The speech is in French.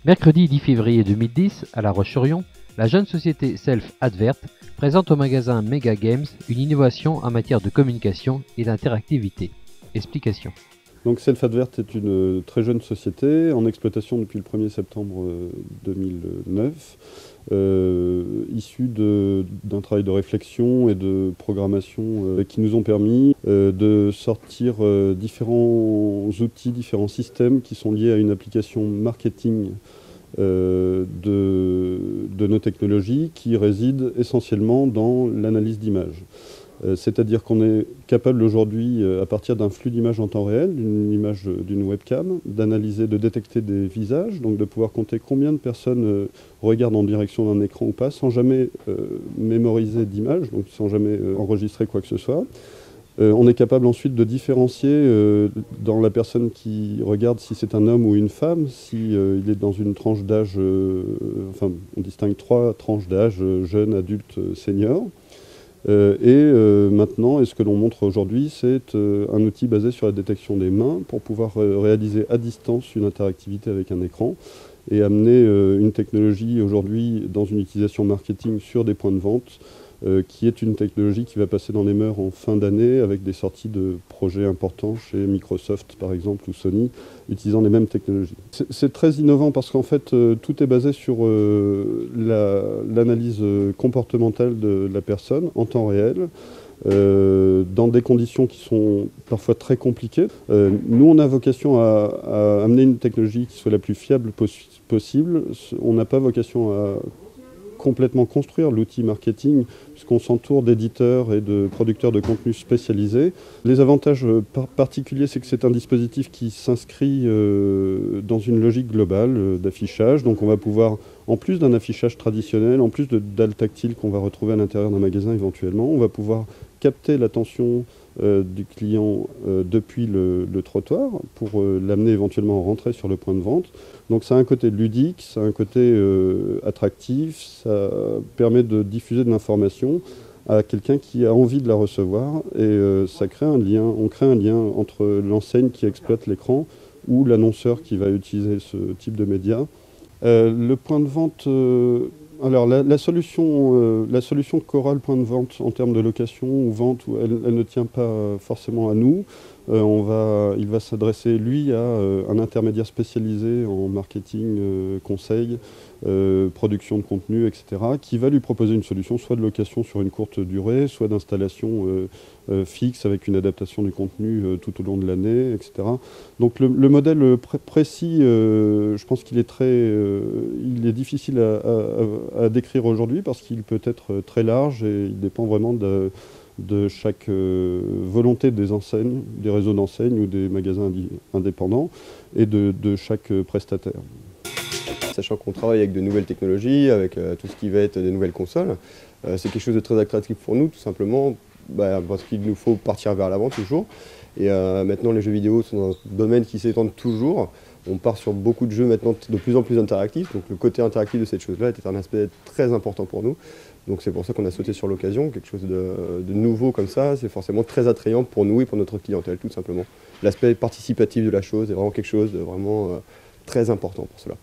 Mercredi 10 février 2010, à La Roche-sur-Yon, la jeune société Self-Advert présente au magasin Mega Games une innovation en matière de communication et d'interactivité. Explication. Donc Self-Advert est une très jeune société en exploitation depuis le 1er septembre 2009, issue d'un travail de réflexion et de programmation qui nous ont permis de sortir différents outils, différents systèmes qui sont liés à une application marketing de nos technologies qui réside essentiellement dans l'analyse d'images. C'est-à-dire qu'on est capable aujourd'hui, à partir d'un flux d'images en temps réel, d'une image d'une webcam, d'analyser, de détecter des visages, donc de pouvoir compter combien de personnes regardent en direction d'un écran ou pas, sans jamais mémoriser d'image, donc sans jamais enregistrer quoi que ce soit. On est capable ensuite de différencier dans la personne qui regarde si c'est un homme ou une femme, si il est dans une tranche d'âge, enfin on distingue 3 tranches d'âge, jeune, adulte, senior. Maintenant, et ce que l'on montre aujourd'hui, c'est un outil basé sur la détection des mains pour pouvoir réaliser à distance une interactivité avec un écran et amener une technologie aujourd'hui dans une utilisation marketing sur des points de vente qui est une technologie qui va passer dans les mœurs en fin d'année avec des sorties de projets importants chez Microsoft par exemple ou Sony utilisant les mêmes technologies. C'est très innovant parce qu'en fait tout est basé sur l'analyse comportementale de la personne en temps réel. Dans des conditions qui sont parfois très compliquées. Nous, on a vocation à amener une technologie qui soit la plus fiable possible. On n'a pas vocation à complètement construire l'outil marketing puisqu'on s'entoure d'éditeurs et de producteurs de contenu spécialisés. Les avantages particuliers, c'est que c'est un dispositif qui s'inscrit dans une logique globale d'affichage. Donc on va pouvoir, en plus d'un affichage traditionnel, en plus de dalles tactiles qu'on va retrouver à l'intérieur d'un magasin éventuellement, on va pouvoir capter l'attention du client depuis le trottoir pour l'amener éventuellement à rentrer sur le point de vente. Donc ça a un côté ludique, ça a un côté attractif, ça permet de diffuser de l'information à quelqu'un qui a envie de la recevoir et ça crée un lien, on crée un lien entre l'enseigne qui exploite l'écran ou l'annonceur qui va utiliser ce type de média. Le point de vente, alors la solution Coral point de vente en termes de location ou vente, elle ne tient pas forcément à nous. Il va s'adresser, lui, à un intermédiaire spécialisé en marketing, conseil, production de contenu, etc., qui va lui proposer une solution soit de location sur une courte durée, soit d'installation fixe avec une adaptation du contenu tout au long de l'année, etc. Donc le modèle précis, je pense qu'il est il est difficile à décrire aujourd'hui parce qu'il peut être très large et il dépend vraiment de chaque volonté des enseignes, des réseaux d'enseignes ou des magasins indépendants et de chaque prestataire. Sachant qu'on travaille avec de nouvelles technologies, avec tout ce qui va être des nouvelles consoles, c'est quelque chose de très attractif pour nous, tout simplement parce qu'il nous faut partir vers l'avant toujours. Et maintenant, les jeux vidéo sont un domaine qui s'étend toujours. On part sur beaucoup de jeux maintenant de plus en plus interactifs, donc le côté interactif de cette chose-là était un aspect très important pour nous. Donc c'est pour ça qu'on a sauté sur l'occasion, quelque chose de nouveau comme ça, c'est forcément très attrayant pour nous et pour notre clientèle tout simplement. L'aspect participatif de la chose est vraiment quelque chose de vraiment très important pour cela.